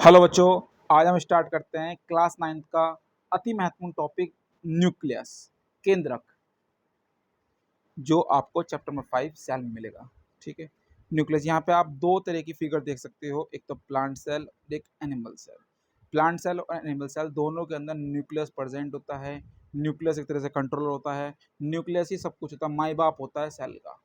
Hello बच्चों, आज हम स्टार्ट करते हैं क्लास 9th का अति महत्वपूर्ण टॉपिक न्यूक्लियस, केंद्रक, जो आपको चैप्टर नंबर 5 सेल में मिलेगा। ठीक है, न्यूक्लियस यहाँ पे आप दो तरह की फिगर देख सकते हो, एक तो प्लांट सेल, एक एनिमल सेल। प्लांट सेल और एनिमल सेल दोनों के अंदर न्यूक्लियस प्रेजेंट होता है। न्यूक्लियस एक तरह से कंट्रोलर होता है, न्यूक्लियस ही सब कुछ होता है, माई बाप होता है सेल का।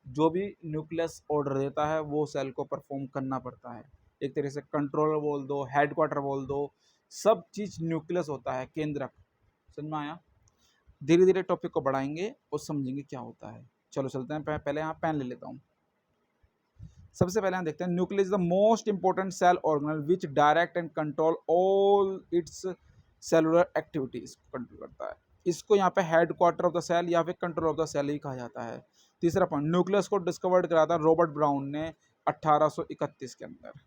जो भी न्यूक्लियस ऑर्डर देता है वो सेल को परफॉर्म करना पड़ता है। एक तरह से कंट्रोलर बोल दो, हेडक्वार्टर बोल दो, सब चीज न्यूक्लियस होता है, केंद्रक। समझ में आया? धीरे धीरे टॉपिक को बढ़ाएंगे और समझेंगे क्या होता है। चलो चलते हैं, पहले यहाँ पेन ले लेता हूँ। सबसे पहले हम देखते हैं nucleus is the most important cell organelle which direct and control all its cellular activities control करता है। इसको यहाँ पे हेडक्वार्टर ऑफ द सेल या फिर कंट्रोल ऑफ द सेल ही कहा जाता है। तीसरा पॉइंट, न्यूक्लियस को डिस्कवर्ड करा था रॉबर्ट ब्राउन ने 1831 के अंदर।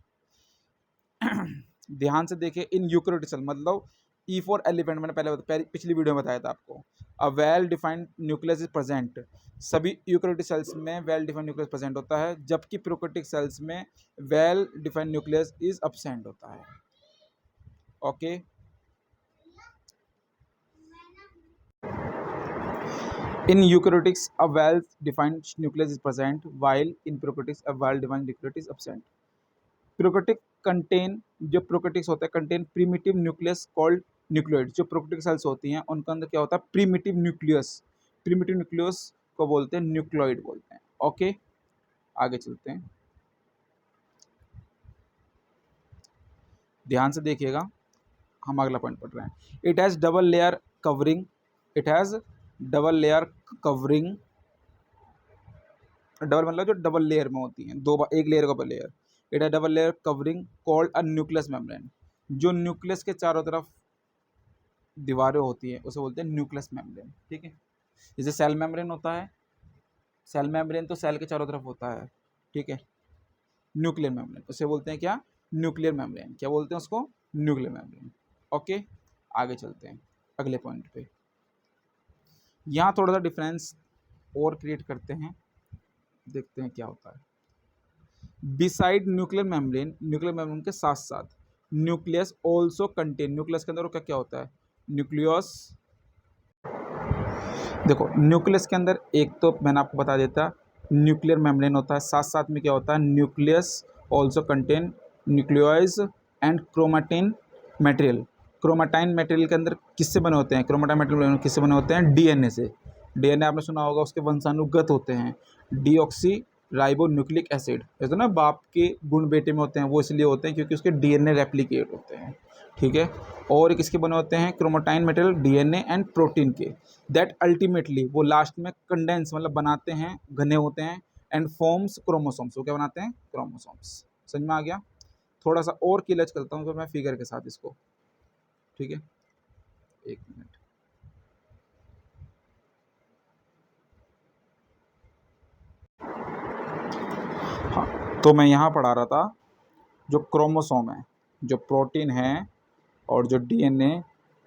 ध्यान से देखिए, इन यूकेरियोटिक सेल मतलब ई फॉर एलिफेंट, मैंने पहले पिछली वीडियो में बताया था आपको। A well defined nucleus is present. सभी यूकेरियोटिक सेल्स में वेल डिफाइंड न्यूक्लियस प्रेजेंट होता है, जबकि प्रोकैरियोटिक सेल्स में well defined nucleus is absent होता है। Okay, in eukaryotics a well defined nucleus is present while in prokaryotics a well defined nucleus is absent. Prokaryotic contain, जो prokaryotics होता है contain primitive nucleus called nucleoid. जो prokaryotic cells होती हैं उनके अंदर क्या होता है, प्रीमिटिव न्यूक्लियस। प्रीमिटिव न्यूक्लियस को बोलते हैं न्यूक्लियोइड बोलते हैं। ओके, आगे चलते हैं, ध्यान से देखिएगा, हम अगला पॉइंट पढ़ रहे हैं। It has double layer covering, it has double layer covering. Double मतलब जो डबल लेयर में होती हैं, दो एक लेयर का layer. It has double layer covering called a nucleus membrane. जो न्यूक्लियस के चारों तरफ दीवारें होती हैं उसे बोलते हैं न्यूक्लियस मेम्ब्रेन। ठीक है, जैसे सेल मेम्ब्रेन होता है, सेल मेम्ब्रेन तो सेल के चारों तरफ होता है। ठीक है, न्यूक्लियर मेम्ब्रेन उसे बोलते हैं क्या, न्यूक्लियर मेम्ब्रेन। क्या बोलते हैं उसको, न्यूक्लियर मेम्ब्रेन। ओके, आगे चलते हैं अगले पॉइंट पे। यहाँ थोड़ा सा डिफरेंस और क्रिएट करते हैं, देखते हैं क्या होता है। Beside nuclear membrane, nuclear membrane के साथ साथ न्यूक्लियस ऑल्सो कंटेन, न्यूक्लियस के अंदर क्या क्या होता है, न्यूक्लियस। देखो न्यूक्लियस के अंदर एक तो मैंने आपको बता देता न्यूक्लियर मेम्ब्रेन होता है, साथ साथ में क्या होता है, nucleus also contain nucleoids and chromatin material. क्रोमेटाइन material के अंदर किससे बने होते हैं, क्रोमेटाइन मटेरियल किससे बने होते हैं, डीएनए से। डीएनए आपने सुना होगा, उसके वंशानुगत होते हैं डीऑक्सी राइबो न्यूक्लिक एसिड। जैसे ना बाप के गुण बेटे में होते हैं, वो इसलिए होते हैं क्योंकि उसके डीएनए रेप्लिकेट होते हैं। ठीक है, और किसके बने होते हैं, क्रोमेटाइन मटेरियल डीएनए एंड प्रोटीन के। दैट अल्टीमेटली वो लास्ट में कंडेंस मतलब बनाते हैं, घने होते हैं, एंड फॉर्म्स क्रोमोसोम्स। वो क्या बनाते हैं, क्रोमोसोम्स। समझ में आ गया? थोड़ा सा और क्लियर करता हूँ तो मैं फिगर के साथ इसको। ठीक है, एक मिनट। हाँ, तो मैं यहाँ पढ़ा रहा था, जो क्रोमोसोम है, जो प्रोटीन है, और जो डीएनए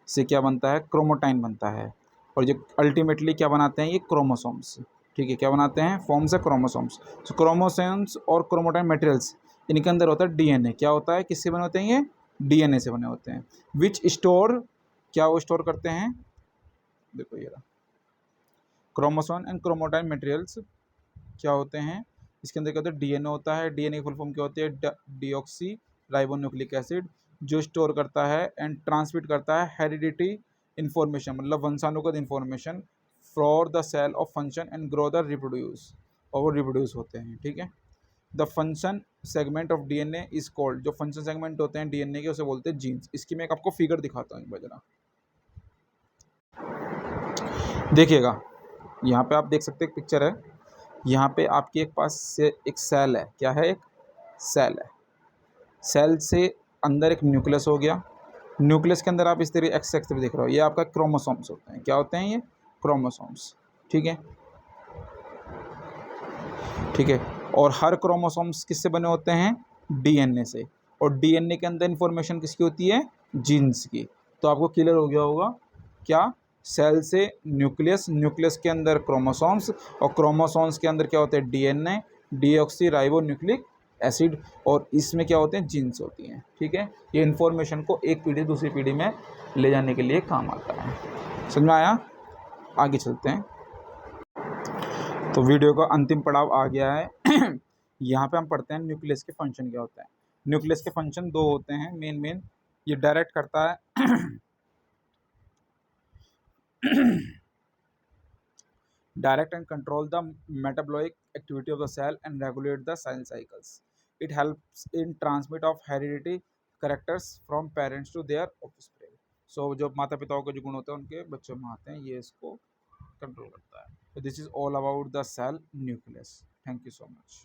से क्या बनता है, क्रोमोटाइन बनता है, और जो अल्टीमेटली क्या बनाते हैं, ये क्रोमोसोम्स। ठीक है, क्या बनाते हैं, फॉर्म्स है क्रोमोसोम्स। तो क्रोमोसोम्स और क्रोमोटाइन मटेरियल्स, इनके अंदर होता है डीएनए। क्या होता है, किससे बने होते हैं, ये डीएनए से बने होते हैं। विच स्टोर, क्या वो स्टोर करते हैं, देखो ये रहा, क्रोमोसोम एंड क्रोमोटाइन मटेरियल्स क्या होते हैं, इसके अंदर क्या होता है, डीएनए होता है। डीएनए की फुल फॉर्म क्या होती है, डीऑक्सी राइबोन्यूक्लिक एसिड, जो स्टोर करता है एंड ट्रांसमिट करता है हेरिडिटी इन्फॉर्मेशन, मतलब वंशानुगत information for the cell of function and grow the reproduce, और वो रिप्रोड्यूस होते हैं। ठीक है, the function segment of DNA is called, जो फंक्शन सेगमेंट होते हैं डीएनए के उसे बोलते हैं जीन्स। इसकी मैं एक आपको फिगर दिखाता हूँ, जरा देखिएगा। यहाँ पे आप देख सकते हैं, एक पिक्चर है, यहाँ पे आपके एक पास से एक सेल है, क्या है, एक सेल है। सेल से अंदर एक न्यूक्लियस हो गया। न्यूक्लियस के अंदर आप इस तरह एक्स एक्स देख रहे हो, ये आपका क्रोमोसोम्स होते हैं। क्या होते हैं, ये क्रोमोसोम्स। ठीक है, ठीक है, और हर क्रोमोसोम्स किससे बने होते हैं, डीएनए से। और डीएनए के अंदर इंफॉर्मेशन किसकी होती है, जीन्स की। तो आपको क्लियर हो गया होगा क्या, सेल से न्यूक्लियस, न्यूक्लियस के अंदर क्रोमोसोम्स, और क्रोमोसोम्स के अंदर क्या होते हैं, DNA, deoxy ribo nucleic acid, और इसमें क्या होते हैं, जीन्स होती हैं, ठीक है। ये इन्फॉर्मेशन को एक पीढ़ी से दूसरी पीढ़ी में ले जाने के लिए काम आता है। समझ में आया? आगे चलते हैं। तो वीडियो का अंतिम पड़ाव आ गया है। यहाँ पे हम पढ़ते हैं न्यूक्लियस के फंक्शन क्या होता है। न्यूक्लियस के फंक्शन दो होते हैं मेन। ये डायरेक्ट करता है direct and control the metabolic activity of the cell and regulate the cell cycles. It helps in transmit of heredity characters from parents to their offspring. So जो माता पिताओं के जो गुण होते हैं उनके बच्चों में आते हैं, ये इसको कंट्रोल करता है. So this is all about the cell nucleus. Thank you so much.